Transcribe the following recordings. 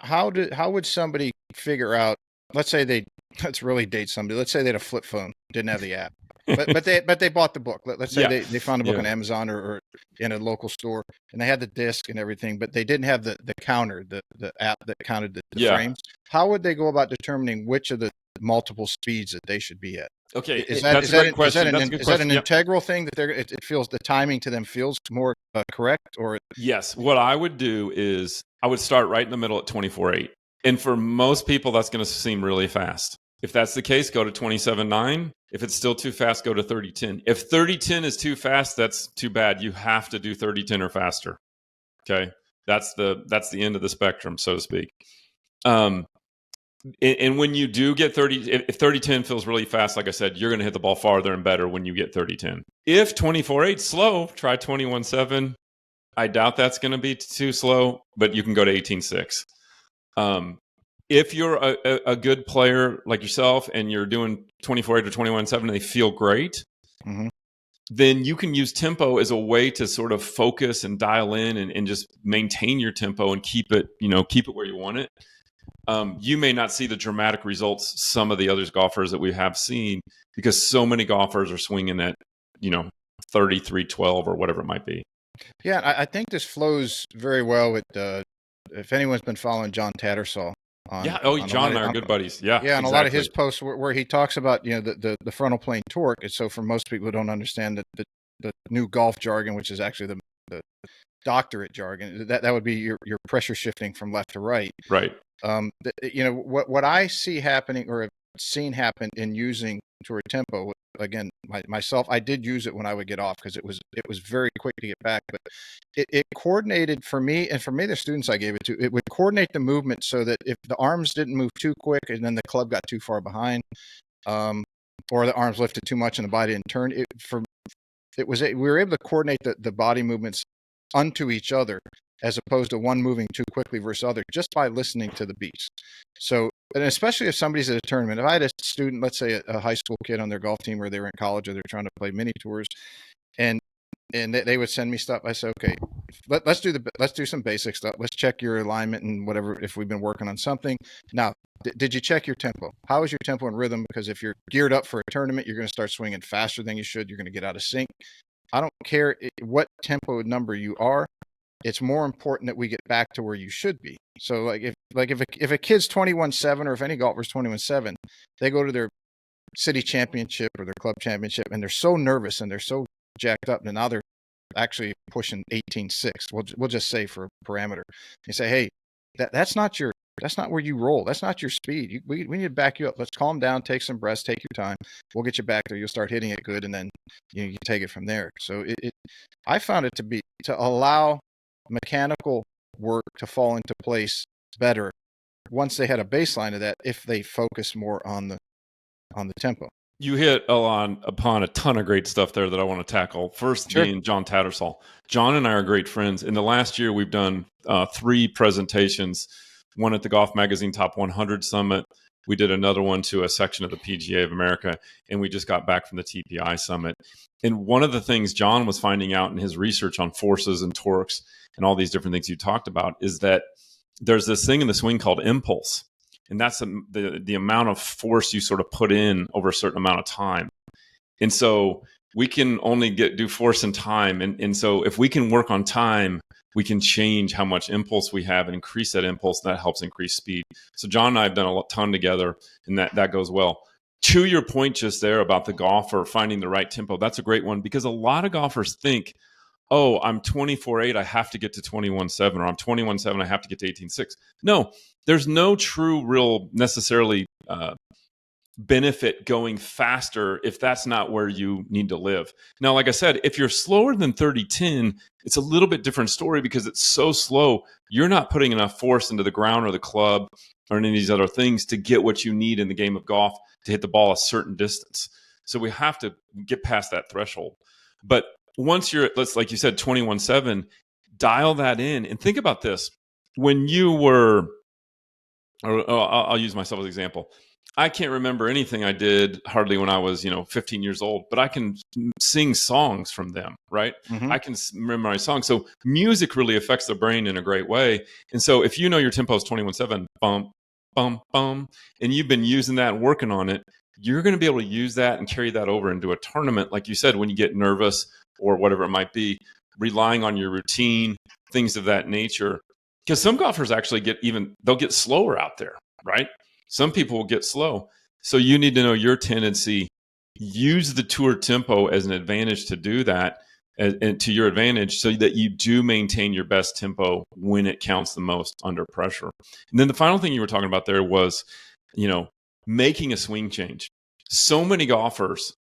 how would somebody figure out? Let's say let's really date somebody. Let's say they had a flip phone, didn't have the app, but they bought the book. Let's say Yeah. they found a book Yeah. on Amazon or in a local store, and they had the disc and everything, but they didn't have the counter, the app that counted the Yeah. frames. How would they go about determining which of the multiple speeds that they should be at? Okay, Is that's a great question. That's a good is that question. an Yep. integral thing that it feels the timing to them feels more correct? Or Yes. What I would do is I would start right in the middle at 24.8. And for most people, that's going to seem really fast. If that's the case, go to 27.9. If it's still too fast, go to 30.10. If 30.10 is too fast, that's too bad. You have to do 30.10 or faster. Okay, that's the end of the spectrum, so to speak. And when you do get 30, if 30.10 feels really fast, like I said, you're going to hit the ball farther and better when you get 30.10. If 24.8 slow, try 21.7. I doubt that's going to be too slow, but you can go to 18.6. If you're a good player like yourself and you're doing 24.8 or 21.7 and they feel great, then you can use tempo as a way to sort of focus and dial in and just maintain your tempo and keep it where you want it. You may not see the dramatic results some of the other golfers that we have seen because so many golfers are swinging at 33.12 or whatever it might be. Yeah, I think this flows very well with if anyone's been following John Tattersall. John and I are good buddies. Yeah, and a lot of his posts where he talks about the frontal plane torque. And so for most people who don't understand the new golf jargon, which is actually the doctorate jargon, that would be your pressure shifting from left to right. Right. What I see happening or have seen happen in using tour tempo. Again, myself, I did use it when I would get off because it was very quick to get back. But it coordinated for me, and for me, the students I gave it to, it would coordinate the movement so that if the arms didn't move too quick and then the club got too far behind, or the arms lifted too much and the body didn't turn, we were able to coordinate the body movements unto each other as opposed to one moving too quickly versus other just by listening to the beats. So, and especially if somebody's at a tournament, if I had a student, let's say a high school kid on their golf team or they were in college or they're trying to play mini tours and they would send me stuff. I said, okay, let's do some basic stuff. Let's check your alignment and whatever, if we've been working on something. Now, did you check your tempo? How is your tempo and rhythm? Because if you're geared up for a tournament, you're going to start swinging faster than you should. You're going to get out of sync. I don't care what tempo number you are. It's more important that we get back to where you should be. So like if a kid's 21.7 or if any golfer's 21.7, they go to their city championship or their club championship and they're so nervous and they're so jacked up and now they're actually pushing 18.6. We'll just say for a parameter. You say, hey, that's not where you roll. That's not your speed. We need to back you up. Let's calm down, take some breaths, take your time. We'll get you back there. You'll start hitting it good, and then you take it from there. So I found it to allow mechanical work to fall into place better once they had a baseline of that if they focus more on the tempo. You hit upon a ton of great stuff there that I want to tackle. First being John Tattersall. John and I are great friends. In the last year, we've done 3 presentations, one at the Golf Magazine Top 100 Summit. We did another one to a section of the PGA of America, and we just got back from the TPI Summit. And one of the things John was finding out in his research on forces and torques and all these different things you talked about is that there's this thing in the swing called impulse. And that's the amount of force you sort of put in over a certain amount of time. And so we can only do force and time. And so if we can work on time, we can change how much impulse we have and increase that impulse. And that helps increase speed. So John and I have done a ton together, and that goes well. To your point just there about the golfer finding the right tempo, that's a great one because a lot of golfers think, oh, I'm 24.8, I have to get to 21.7, or I'm 21.7, I have to get to 18.6. No, there's no true, real, necessarily benefit going faster if that's not where you need to live. Now, like I said, if you're slower than 30.10, it's a little bit different story because it's so slow, you're not putting enough force into the ground or the club or any of these other things to get what you need in the game of golf to hit the ball a certain distance. So we have to get past that threshold. But once you're, like you said, 21.7, dial that in and think about this. When you were, or I'll use myself as an example. I can't remember anything I did hardly when I was, 15 years old, but I can sing songs from them, right? Mm-hmm. I can memorize songs. So music really affects the brain in a great way. And so if you know your tempo is 21/7, bum, bum, bum, and you've been using that and working on it, you're going to be able to use that and carry that over into a tournament. Like you said, when you get nervous or whatever it might be, relying on your routine, things of that nature. Because some golfers actually they'll get slower out there, right? Some people will get slow. So you need to know your tendency. Use the tour tempo as an advantage to do that, and to your advantage, so that you do maintain your best tempo when it counts the most under pressure. And then the final thing you were talking about there was, making a swing change. So many golfers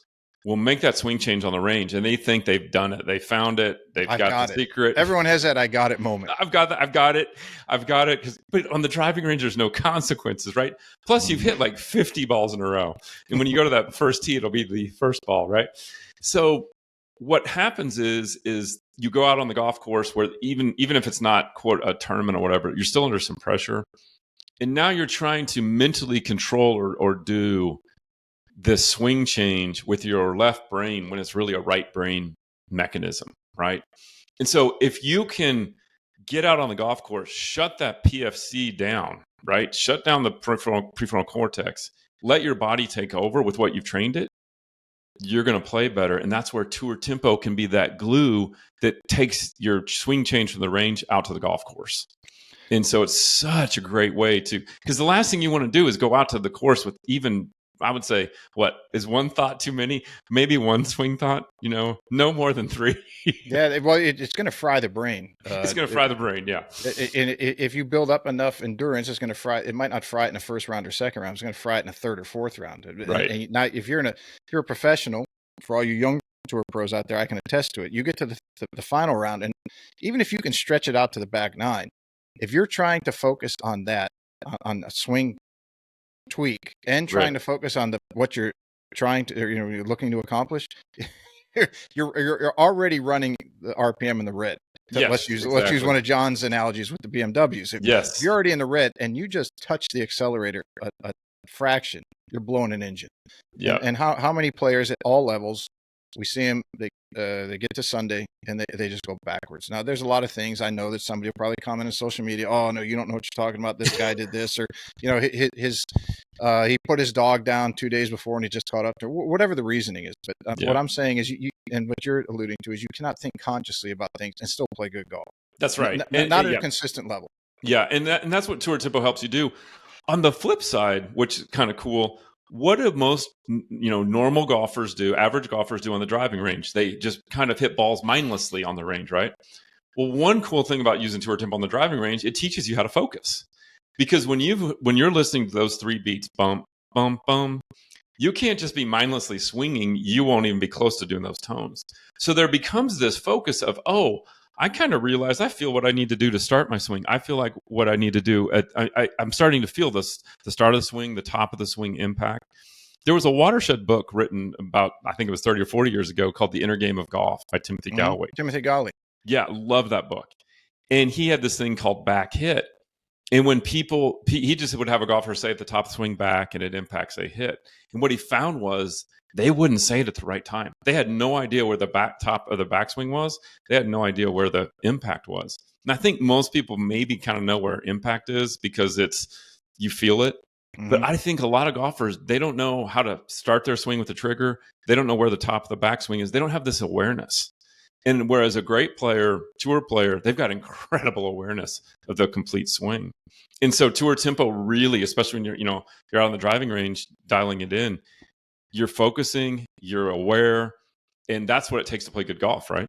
will make that swing change on the range and they think they've done it. They found it. They've got the secret. Everyone has that I got it moment. I've got it. But on the driving range, there's no consequences, right? Plus, you've hit like 50 balls in a row. And when you go to that first tee, it'll be the first ball, right? So what happens is you go out on the golf course where even if it's not, quote, a tournament or whatever, you're still under some pressure. And now you're trying to mentally control or do this swing change with your left brain when it's really a right brain mechanism, right? And so if you can get out on the golf course, shut that PFC down, right? Shut down the prefrontal cortex, let your body take over with what you've trained it, you're going to play better. And that's where tour tempo can be that glue that takes your swing change from the range out to the golf course. And so it's such a great way because the last thing you want to do is go out to the course with even, I would say, what is one thought too many? Maybe one swing thought, no more than 3. Yeah, well, it's going to fry the brain. It's going to fry the brain, yeah. And if you build up enough endurance, it's going to fry. It might not fry it in the first round or second round. It's going to fry it in the third or fourth round. Right. And now, if you're a professional, for all you young tour pros out there, I can attest to it. You get to the final round, and even if you can stretch it out to the back 9, if you're trying to focus on that, on a swing tweak, and trying to focus on what you're trying to, you're looking to accomplish, you're already running the RPM in the red. Yes, let's use one of John's analogies with the BMWs. If you're already in the red and you just touch the accelerator a fraction, you're blowing an engine. Yeah. And how many players at all levels, we see them, they get to Sunday and they just go backwards. Now, there's a lot of things. I know that somebody will probably comment on social media, oh, no, you don't know what you're talking about. This guy did this, or, he put his dog down 2 days before and he just caught up to whatever the reasoning is. But what I'm saying is and what you're alluding to is you cannot think consciously about things and still play good golf. That's right. Not at a consistent level. Yeah. And that's what tour tempo helps you do. On the flip side, which is kind of cool, what do most normal golfers do, average golfers do on the driving range? They just kind of hit balls mindlessly on the range, right? Well, one cool thing about using tour tempo on the driving range, it teaches you how to focus. Because when you're listening to those 3 beats, bump, bump, bump, you can't just be mindlessly swinging. You won't even be close to doing those tones. So there becomes this focus of, I kind of realize I feel what I need to do to start my swing. I feel like what I need to do. I'm starting to feel the start of the swing, the top of the swing impact. There was a watershed book written about, I think it was 30 or 40 years ago, called The Inner Game of Golf by Timothy Gallwey. Timothy Gallwey. Yeah, love that book. And he had this thing called back hit. And when he just would have a golfer say at the top swing back and it impacts a hit. And what he found was they wouldn't say it at the right time. They had no idea where the top of the backswing was. They had no idea where the impact was. And I think most people maybe kind of know where impact is because you feel it. Mm-hmm. But I think a lot of golfers, they don't know how to start their swing with the trigger. They don't know where the top of the backswing is. They don't have this awareness. And whereas a great player, tour player, they've got incredible awareness of the complete swing. And so tour tempo really, especially when you're out on the driving range, dialing it in, you're focusing, you're aware, and that's what it takes to play good golf, right?